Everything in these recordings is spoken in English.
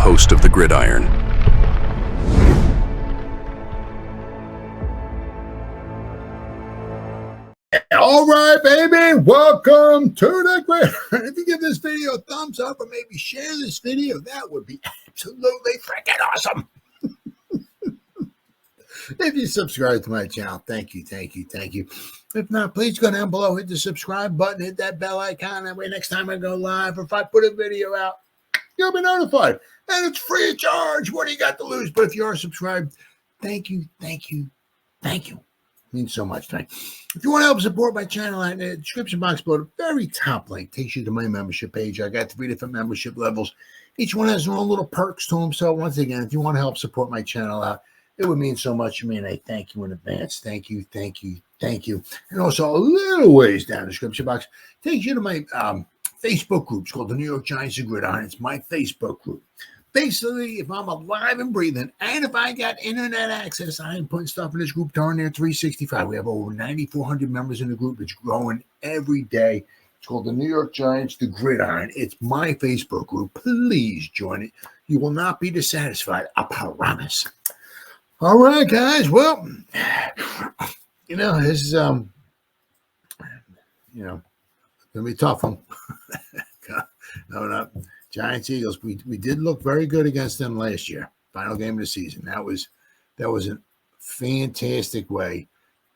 host of the Gridiron. All right, baby, welcome to the Gridiron. If you give this video a thumbs up or maybe share this video, that would be absolutely freaking awesome. If you subscribe to my channel, thank you. If not, please go down below, hit the subscribe button, hit that bell icon. That way next time I go live, or if I put a video out, you'll be notified. And it's free of charge. What do you got to lose? But if you are subscribed, thank you. It means so much. If you want to help support my channel, in the description box below, the very top link takes you to my membership page. I got 3 different membership levels. Each one has their own little perks to them. So once again, if you want to help support my channel out, it would mean so much to me, and I thank you in advance. Thank you. And also, a little ways down the description box takes you to my Facebook group. It's called the New York Giants of Gridiron. It's my Facebook group. Basically, if I'm alive and breathing, and if I got internet access, I am putting stuff in this group darn near 365. We have over 9,400 members in the group. It's growing every day. It's called the New York Giants, the Gridiron. It's my Facebook group. Please join it. You will not be dissatisfied. I promise. All right, guys. Well, this is gonna be a tough one. No. Giants Eagles. We did look very good against them last year. Final game of the season. That was a fantastic way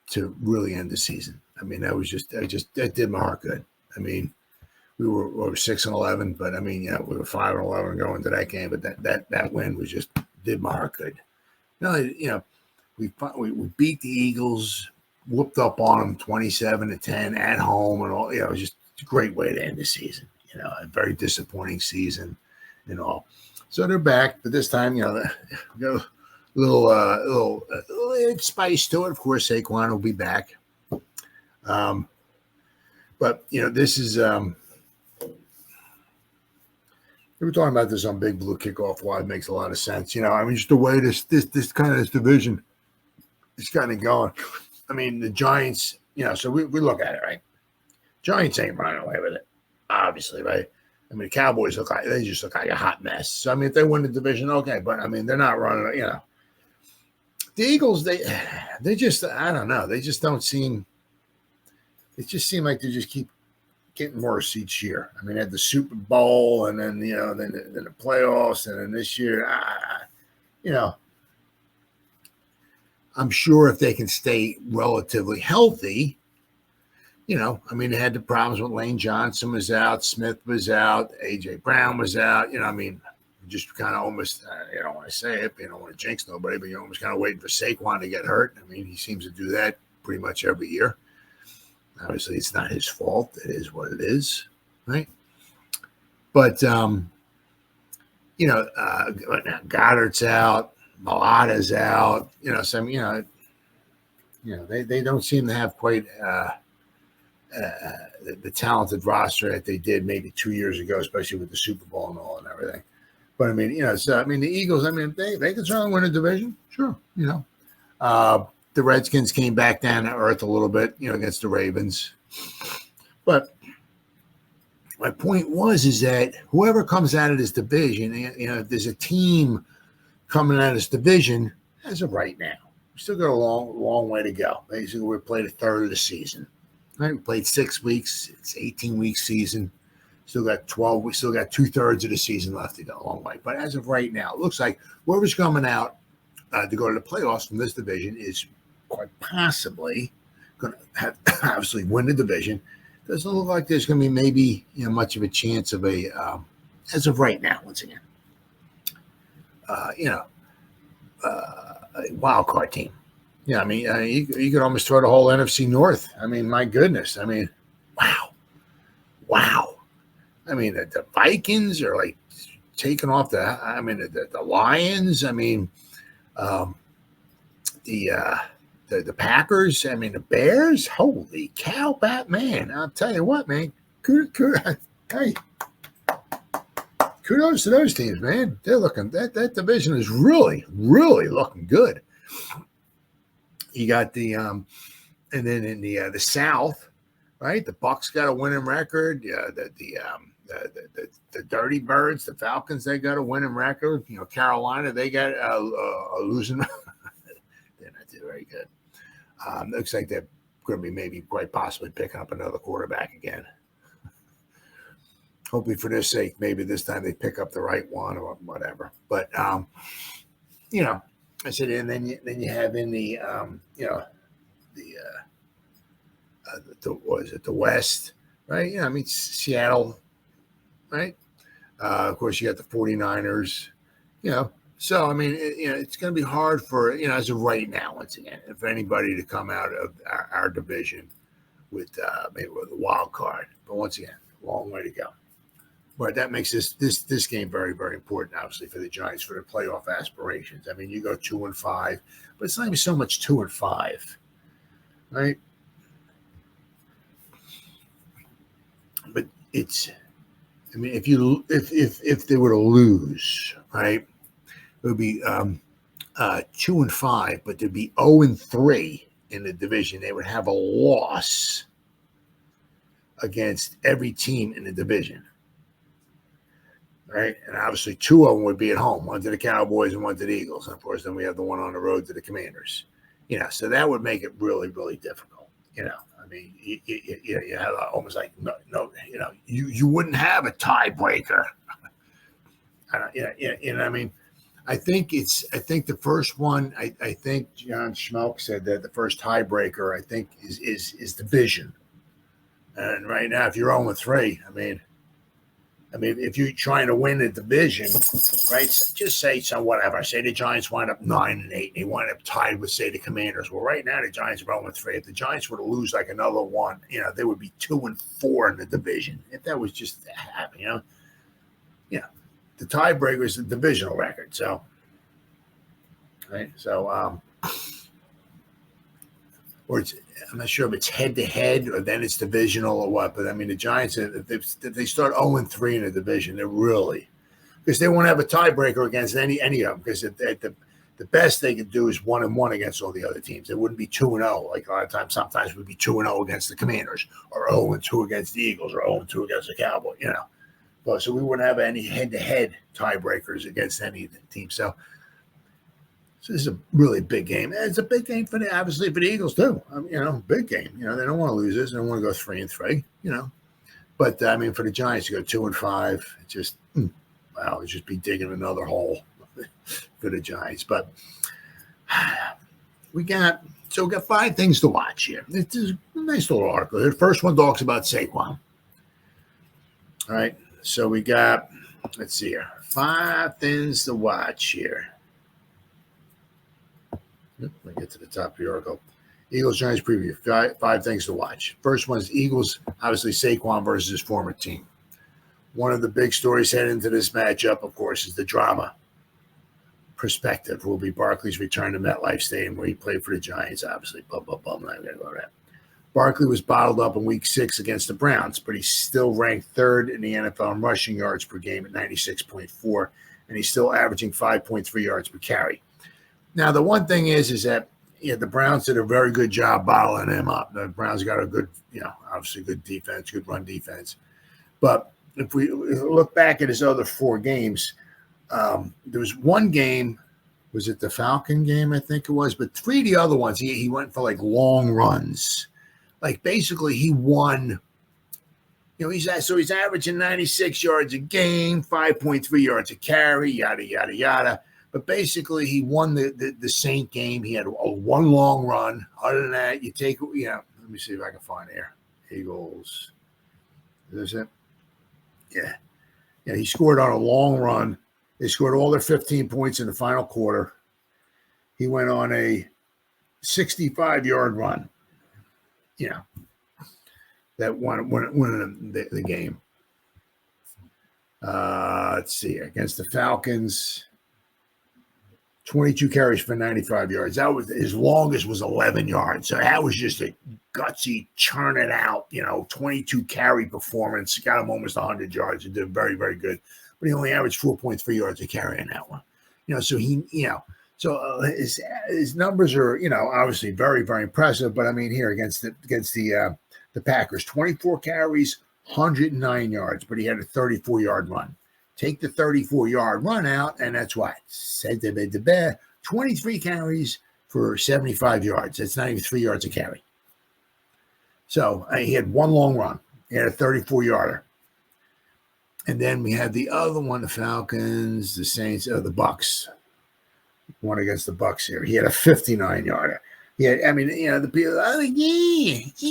to really end the season. I mean, that did my heart good. I mean, we were 6-11, but I mean, we were 5-11 going to that game. But that win was just did my heart good. We beat the Eagles, whooped up on them 27-10 at home, and all. It was just a great way to end the season. A very disappointing season and all. So they're back, but this time, got a little spice to it. Of course, Saquon will be back. But this is we were talking about this on Big Blue Kickoff. Why it makes a lot of sense. Just the way this division is kind of going. I mean, the Giants. So we look at it, right. Giants ain't running away with it. Obviously, right? I mean, the Cowboys look like a hot mess. So, I mean, if they win the division, okay. But, I mean, they're not running, The Eagles, they just, I don't know. They just don't seem – it just seems like they just keep getting worse each year. I mean, they had the Super Bowl and then, then the playoffs. And then this year, I'm sure if they can stay relatively healthy – I mean, they had the problems with Lane Johnson was out, Smith was out, A.J. Brown was out. Just kind of almost, you don't want to say it, you don't want to jinx nobody, but you're almost kind of waiting for Saquon to get hurt. I mean, he seems to do that pretty much every year. Obviously, it's not his fault. It is what it is, right? But, Goddard's out, Mailata's out, so, they don't seem to have quite the talented roster that they did maybe 2 years ago, especially with the Super Bowl and all and everything. But I mean, the Eagles, I mean, they can certainly win a division. Sure. The Redskins came back down to earth a little bit, against the Ravens. But my point is that whoever comes out of this division, if there's a team coming out of this division, as of right now, we still got a long way to go. Basically, we played a third of the season. Right, we played 6 weeks. It's 18-week season. Still got 12. We still got 2/3 of the season left to go. A long way. But as of right now, it looks like whoever's coming out to go to the playoffs from this division is quite possibly going to have obviously win the division. Doesn't look like there's going to be maybe much of a chance of a as of right now. Once again, a wild card team. Yeah, I mean, you could almost throw the whole NFC North. I mean, my goodness. I mean, wow. I mean, the Vikings are like taking off the Lions. I mean, the Packers. I mean, the Bears. Holy cow, Batman! I'll tell you what, man. Hey, kudos to those teams, man. They're looking. That division is really looking good. You got the and then in the South, right? The Bucks got a winning record. The the Dirty Birds, the Falcons, they got a winning record. Carolina, they got a losing. They're not doing very good. Looks like they're going to be maybe quite possibly picking up another quarterback again. Hopefully for their sake, maybe this time they pick up the right one or whatever. But I said, and then you have in the the West, right? I mean Seattle, right? Of course, you got the 49ers, So, I mean, it's going to be hard for, as of right now, once again, for anybody to come out of our division with maybe with a wild card. But once again, long way to go. But that makes this game very, very important, obviously, for the Giants, for their playoff aspirations. I mean, you go 2-5, but it's not even so much 2-5, right? But it's, I mean, if they were to lose, right, it would be 2-5, but there'd be 0-3 in the division. They would have a loss against every team in the division. Right, and obviously 2 of them would be at home, one to the Cowboys and one to the Eagles. And of course, then we have the one on the road to the Commanders. So that would make it really, really difficult. I mean, you have almost like no, you wouldn't have a tiebreaker. I mean, I think the first one. I think John Schmelk said that the first tiebreaker, I think, is division. And right now, if you're 0-3, I mean, if you're trying to win the division, right? Just say whatever. Say the Giants wind up 9-8, and they wind up tied with, say, the Commanders. Well, right now the Giants are 0-3. If the Giants were to lose like another one, they would be 2-4 in the division. If that was just to happen, the tiebreaker is the divisional record. So, right? So, or I'm not sure if it's head-to-head or then it's divisional or what. But, I mean, the Giants, if they start 0-3 in the division, they're really – because they won't have a tiebreaker against any of them, because the best they could do is 1-1 against all the other teams. It wouldn't be 2-0. Like a lot of times, sometimes it would be 2-0 against the Commanders or 0-2 against the Eagles or 0-2 against the Cowboys, But so we wouldn't have any head-to-head tiebreakers against any of the teams. So this is a really big game. And it's a big game obviously for the Eagles too. Big game. They don't want to lose this. They don't want to go 3-3. But I mean, for the Giants to go 2-5, it just it'd just be digging another hole for the Giants. But we got 5 things to watch here. It's a nice little article. The first one talks about Saquon. All right. So we got, let's see here, 5 things to watch here. Let me get to the top of the article. Eagles Giants preview. 5 things to watch. First one is Eagles, obviously Saquon versus his former team. One of the big stories heading into this matchup, of course, is the drama perspective. Will be Barkley's return to MetLife Stadium, where he played for the Giants, obviously. I'm not going to go to that. Barkley was bottled up in Week 6 against the Browns, but he's still ranked 3rd in the NFL in rushing yards per game at 96.4, and he's still averaging 5.3 yards per carry. Now, the one thing is that the Browns did a very good job bottling him up. The Browns got a good, obviously good defense, good run defense. But if we look back at his other 4 games, there was one game, was it the Falcon game, I think it was, but 3 of the other ones, he went for like long runs. Like basically he won, he's averaging 96 yards a game, 5.3 yards a carry, yada, yada, yada. But basically, he won the Saint game. He had a 1 long run. Other than that, you take, let me see if I can find here. Eagles. Is this it? Yeah. Yeah, he scored on a long run. They scored all their 15 points in the final quarter. He went on a 65-yard run. That won the game. Let's see. Against the Falcons. 22 carries for 95 yards. That was his longest was 11 yards. So that was just a gutsy, churn it out, 22 carry performance. Got him almost 100 yards. He did very, very good. But he only averaged 4.3 yards a carry in that one. So his numbers are, obviously very, very impressive. But I mean, here against the Packers, 24 carries, 109 yards, but he had a 34-yard run. Take the 34-yard run out, and that's what? 23 carries for 75 yards. That's not even 3 yards a carry. So he had one long run. He had a 34-yarder. And then we had the other one, the Falcons, the Saints, the Bucks. One against the Bucks here. He had a 59-yarder. Yeah, I mean, the people, it's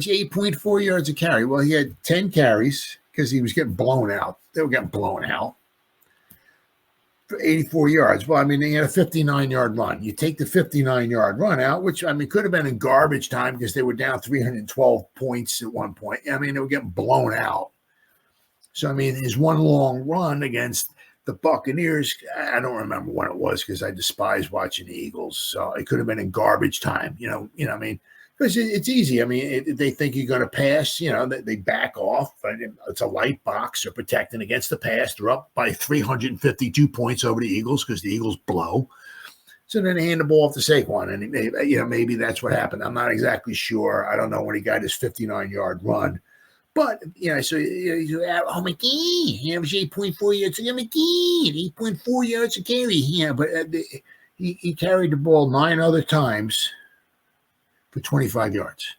8.4 yards a carry. Well, he had 10 carries because he was getting blown out. They were getting blown out for 84 yards. Well, I mean, he had a 59-yard run. You take the 59-yard run out, which, I mean, could have been in garbage time because they were down 312 points at one point. I mean, they were getting blown out. So, I mean, his one long run against the Buccaneers, I don't remember when it was because I despise watching the Eagles. So it could have been in garbage time, what I mean, because it's easy. I mean, they think you're going to pass, they back off. It's a light box. They're protecting against the pass. They're up by 352 points over the Eagles because the Eagles blow. So then they hand the ball off to Saquon, and maybe that's what happened. I'm not exactly sure. I don't know when he got his 59-yard run. But, so, oh, my God, he averaged 8.4 yards. Oh, my God, 8.4 yards a carry. Yeah, but he carried the ball 9 other times for 25 yards.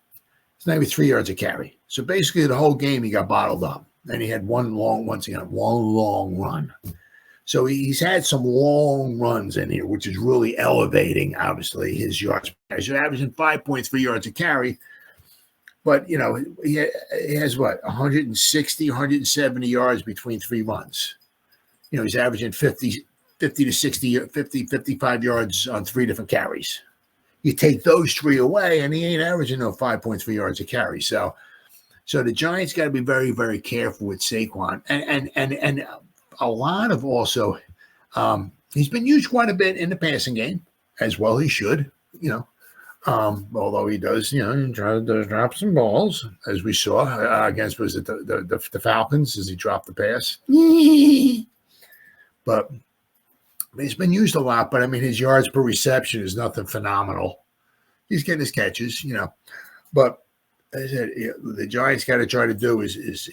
It's not even 3 yards a carry. So basically the whole game he got bottled up. And he had one long run. So he's had some long runs in here, which is really elevating, obviously, his yards. He's averaging 5.3 yards a carry. But, he has, 160, 170 yards between 3 runs. He's averaging 50 to 60, 50, 55 yards on 3 different carries. You take those 3 away, and he ain't averaging 5.3 yards a carry. So the Giants got to be very, very careful with Saquon. And a lot of also, he's been used quite a bit in the passing game, as well he should, although he does, try to drop some balls, as we saw against, was it the Falcons, as he dropped the pass. But he's been used a lot, but I mean, his yards per reception is nothing phenomenal. He's getting his catches, But as I said, the Giants got to try to do is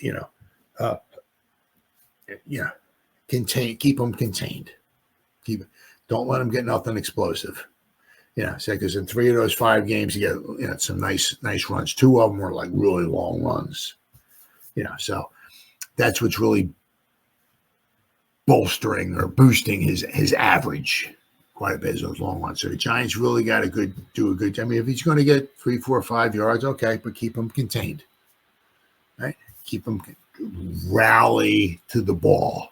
keep them contained. Don't let them get nothing explosive. Because in 3 of those 5 games, you get some nice runs. 2 of them were like really long runs. So that's what's really bolstering or boosting his average quite a bit, is those long runs. So the Giants really got to do a good job. I mean, if he's going to get 3, 4, 5 yards, okay, but keep him contained. Right? Keep him rally to the ball.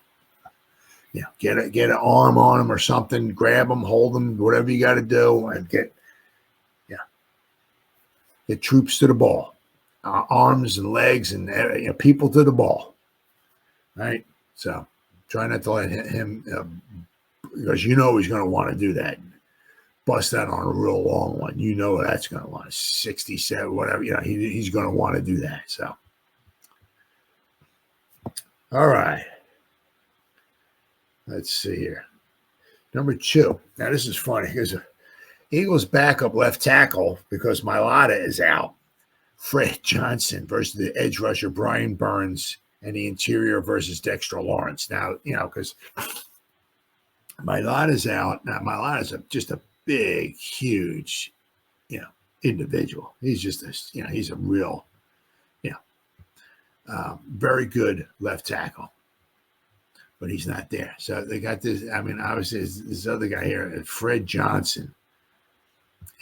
Get an arm on him or something, grab him, hold him, whatever you got to do, and get troops to the ball, arms and legs and people to the ball, right? So try not to let him, because he's going to want to do that. Bust that on a real long one. That's going to want 67, whatever. He's going to want to do that. So, all right. Let's see here. Number 2. Now, this is funny. Here's Eagles backup left tackle because Mailata is out. Fred Johnson versus the edge rusher Brian Burns, and the interior versus Dexter Lawrence. Now, because Mailata's out. Now, Mailata's just a big, huge, individual. He's just he's a real, very good left tackle. But he's not there. So they got this. I mean, obviously, this other guy here, Fred Johnson,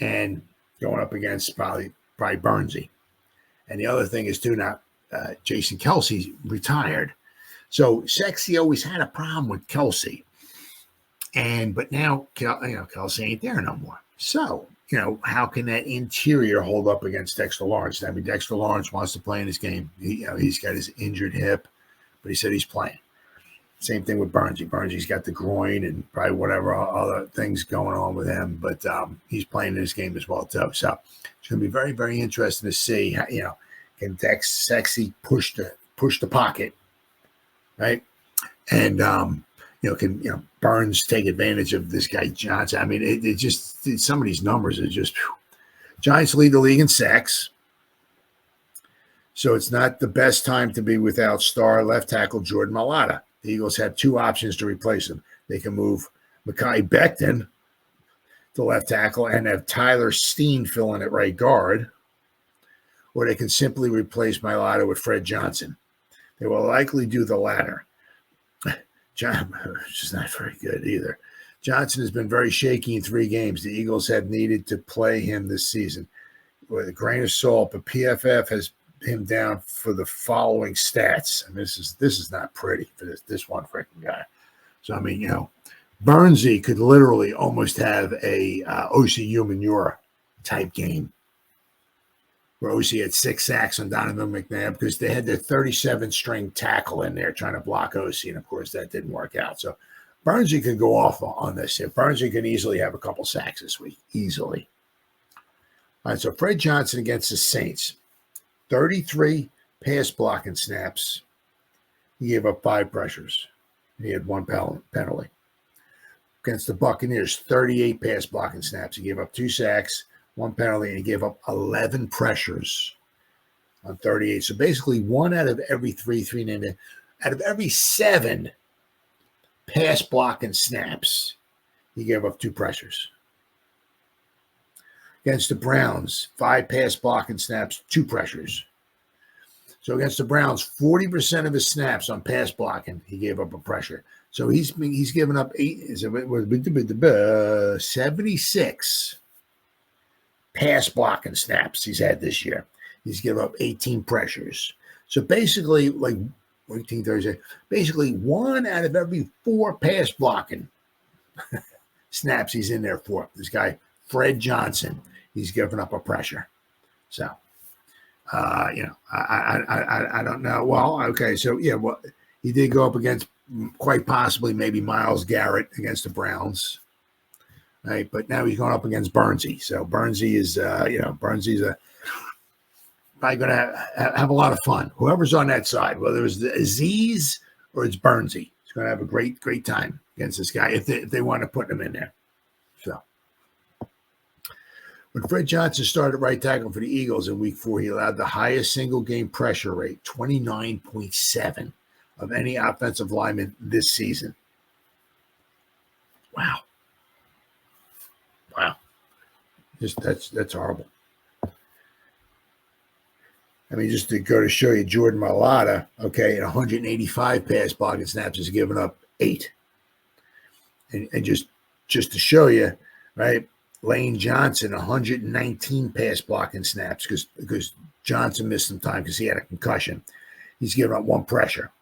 and going up against probably Burnsy. And the other thing is, too, now Jason Kelsey retired. So Sexy always had a problem with Kelsey. But now, Kelsey ain't there no more. So, how can that interior hold up against Dexter Lawrence? I mean, Dexter Lawrence wants to play in this game. He's got his injured hip, but he said he's playing. Same thing with Burnsy. Burnsy's got the groin and probably whatever other things going on with him, but he's playing in this game as well too. So it's going to be very, very interesting to see how, can Dex Sexy push the pocket, right? And can Burns take advantage of this guy Johnson? I mean, it just some of these numbers are just. Giants lead the league in sacks. So it's not the best time to be without star left tackle Jordan Mailata. The Eagles have two options to replace him. They can move Mekhi Becton to left tackle and have Tyler Steen fill in at right guard, or they can simply replace Mailata with Fred Johnson. They will likely do the latter. Which is not very good either. Johnson has been very shaky in 3 games. The Eagles have needed to play him this season with a grain of salt, but PFF has him down for the following stats. And this is not pretty for this one freaking guy. So I mean, Burnsy could literally almost have a O.C. Umenyiora type game, where O.C. had 6 sacks on Donovan McNabb because they had their 37-string tackle in there trying to block O.C., and of course that didn't work out. So Burnsy could go off on this. Burnsy can easily have a couple sacks this week, easily. All right, so Fred Johnson against the Saints, 33 pass blocking snaps. He gave up 5 pressures. He had 1 penalty. Against the Buccaneers, 38 pass blocking snaps. He gave up 2 sacks, 1 penalty, and he gave up 11 pressures on 38. So basically 1 out of every 3 out of every 7 pass blocking snaps, he gave up 2 pressures. Against the Browns, 5 pass blocking snaps, 2 pressures. So against the Browns, 40% of his snaps on pass blocking, he gave up a pressure. So he's given up 76 pass blocking snaps he's had this year. He's given up 18 pressures. So basically, like 18 Thursday, basically 1 out of every 4 pass blocking snaps he's in there for. This guy, Fred Johnson, he's given up a pressure. So, I don't know. Well, okay. So, he did go up against quite possibly maybe Myles Garrett against the Browns. Right, but now he's going up against Burnsy. So Burnsy is, Burnsy's probably going to have a lot of fun. Whoever's on that side, whether it's Aziz or it's Burnsy, he's going to have a great time against this guy if they want to put him in there. So when Fred Johnson started right tackle for the Eagles in Week 4, he allowed the highest single game pressure rate, 29.7 of any offensive lineman this season. Wow. Just that's horrible. I mean, just to go to show you, Jordan Mailata, okay, at 185 pass blocking snaps has given up 8. And just to show you, right, Lane Johnson, 119 pass blocking snaps because Johnson missed some time because he had a concussion. He's given up 1 pressure.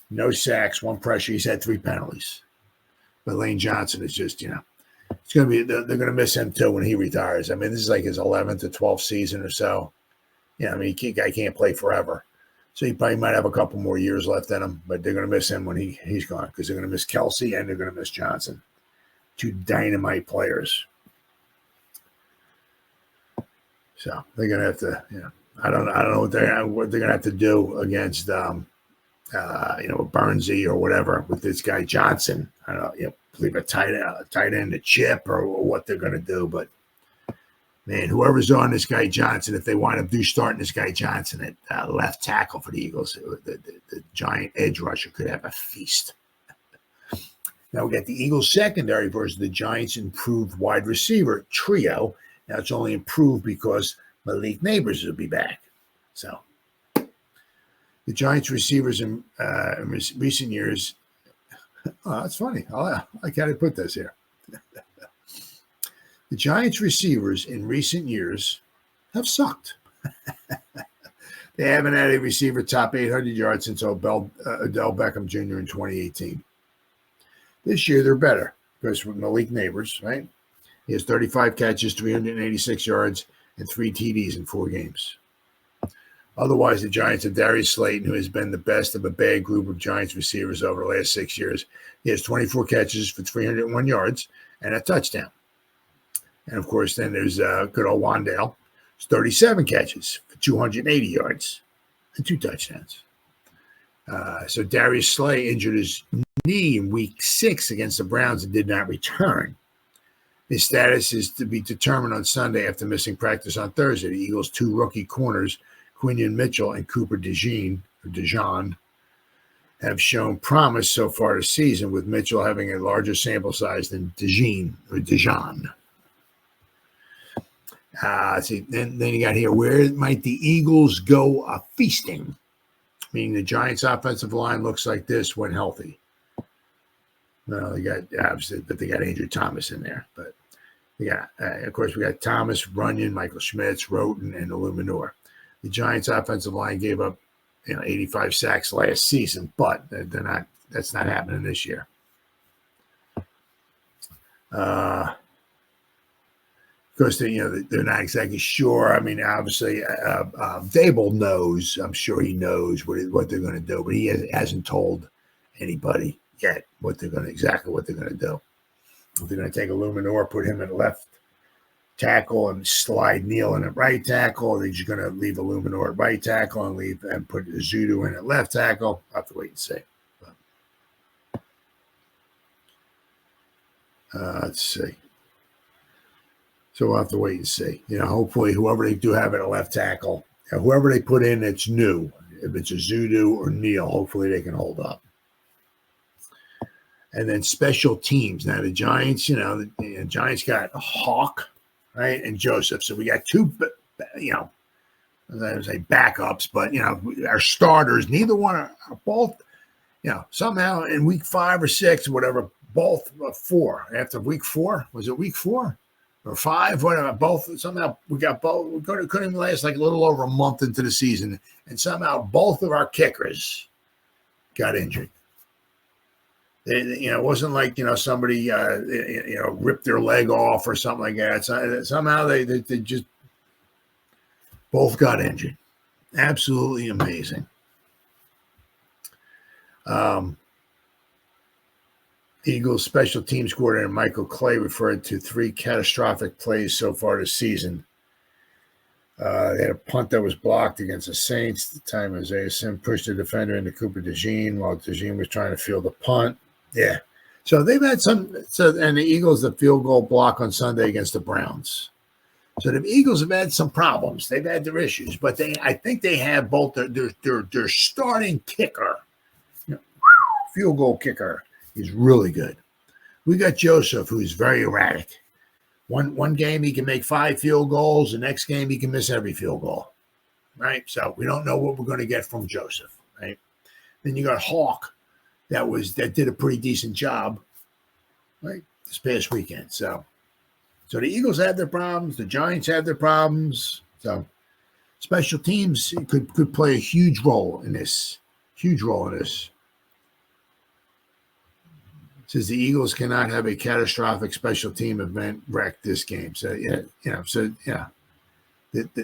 No sacks, 1 pressure. He's had 3 penalties. But Lane Johnson is just, it's going to be, they're going to miss him too when he retires. I mean, this is like his 11th or 12th season or so. I mean, guy can't play forever. So he probably might have a couple more years left in him, but they're going to miss him when he's gone because they're going to miss Kelsey and they're going to miss Johnson. 2 dynamite players. So they're going to have to, I don't know what they're going to have to do against, Burnsy or whatever with this guy Johnson. I don't know, believe a tight end, a chip, or what they're going to do. But man, whoever's on this guy Johnson, if they wind up starting this guy Johnson at left tackle for the Eagles, the giant edge rusher could have a feast. Now we got the Eagles secondary versus the Giants' improved wide receiver trio. Now it's only improved because Malik Neighbors will be back. So the Giants receivers in recent years. Oh, that's funny. I can't put this here. The Giants receivers in recent years have sucked. They haven't had a receiver top 800 yards since Odell Beckham Jr. in 2018. This year, they're better because with Malik Neighbors, right? He has 35 catches, 386 yards, and 3 TDs in 4 games. Otherwise, the Giants have Darius Slayton, who has been the best of a bad group of Giants receivers over the last 6 years. He has 24 catches for 301 yards and a touchdown. And, of course, then there's good old Wandale. It's 37 catches for 280 yards and 2 touchdowns. So Darius Slay injured his knee in Week 6 against the Browns and did not return. His status is to be determined on Sunday after missing practice on Thursday. The Eagles' 2 rookie corners, Quinion Mitchell and Cooper DeJean have shown promise so far this season, with Mitchell having a larger sample size than DeJean. See, then you got here, where might the Eagles go feasting? Meaning the Giants' offensive line looks like this when healthy. Well, they got obviously, but they got Andrew Thomas in there. But they got, of course, we got Thomas, Runyon, Michael Schmitz, Roten, and Illuminor. The Giants' offensive line gave up, 85 sacks last season, but they're not. That's not happening this year. Of course, they're not exactly sure. I mean, obviously, Dable knows. I'm sure he knows what they're going to do, but he hasn't told anybody yet what they're going to do. If they're going to take Illuminor, put him at left tackle, and slide Neal in at right tackle, or they're just going to leave Illuminor at right tackle and put Zudu in at left tackle. I'll have to wait and see. Let's see. So we'll have to wait and see. Hopefully whoever they do have at a left tackle, whoever they put in that's new, if it's a Zudu or Neal, hopefully they can hold up. And then special teams. Now the Giants, the Giants got Hawk, right, and Joseph. So we got two, I would say backups, but our starters. Neither one are both. Somehow in week 5 or 6, whatever, both 4 after week 4. Was it week 4? Or 5, whatever, both, somehow we got both. We couldn't even last like a little over a month into the season, and somehow both of our kickers got injured. It wasn't like, somebody, ripped their leg off or something like that. Somehow they just both got injured. Absolutely amazing. Eagles special teams coordinator Michael Clay referred to 3 catastrophic plays so far this season. They had a punt that was blocked against the Saints. The time Isaiah Sim pushed the defender into Cooper DeJean while DeJean was trying to field the punt. Yeah. So they've had and the Eagles, the field goal block on Sunday against the Browns. So the Eagles have had some problems. They've had their issues, but I think they have both their starting kicker, field goal kicker. He's really good. We got Joseph, who's very erratic. One game he can make 5 field goals. The next game he can miss every field goal. Right? So we don't know what we're going to get from Joseph. Right? Then you got Hawk, that did a pretty decent job, right, this past weekend. So the Eagles have their problems. The Giants have their problems. So special teams could play a huge role in this. Huge role in this. Says the Eagles cannot have a catastrophic special team event wreck this game. So it's going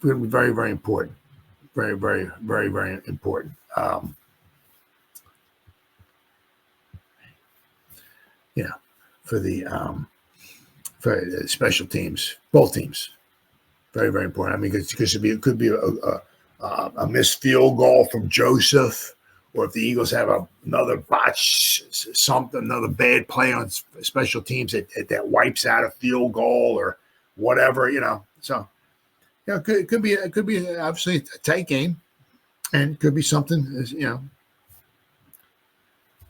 to be very, very important. Very, very, very, very important. For the special teams, both teams, very, very important. I mean, because it could be a missed field goal from Joseph. Or if the Eagles have another botch, another bad play on special teams that wipes out a field goal or whatever, So, it could be obviously a tight game, and could be something,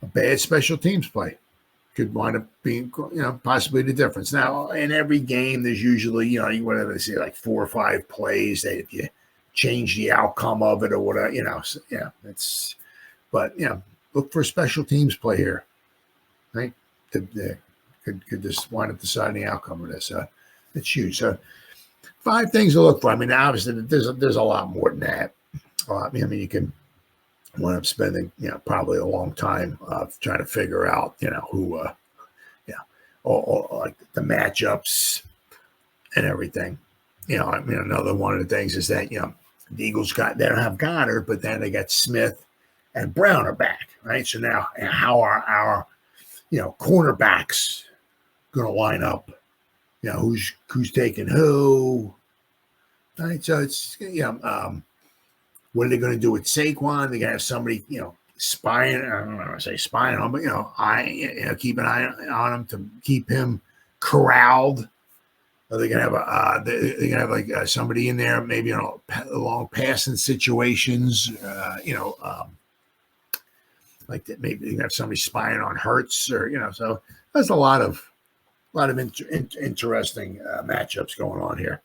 a bad special teams play could wind up being, possibly the difference. Now, in every game, there's usually, whatever they say, like 4 or 5 plays that if you change the outcome of it or whatever, it's. But look for special teams play here, right? Could just wind up deciding the outcome of this. It's huge. So 5 things to look for. I mean, obviously there's a lot more than that. I mean, you can wind up spending probably a long time trying to figure out who or like the matchups and everything. I mean, another one of the things is that the Eagles they don't have Goddard, but then they got Smith and Brown are back, right? So now how are our, cornerbacks going to line up? Who's taking who? Right? So it's, what are they going to do with Saquon? They got to have somebody, spying. I don't know if I say spying on, but keep an eye on him to keep him corralled. Are they gonna have they're gonna have like somebody in there, maybe in long passing situations, like that. Maybe you have somebody spying on Hurts, or So there's a lot of interesting matchups going on here.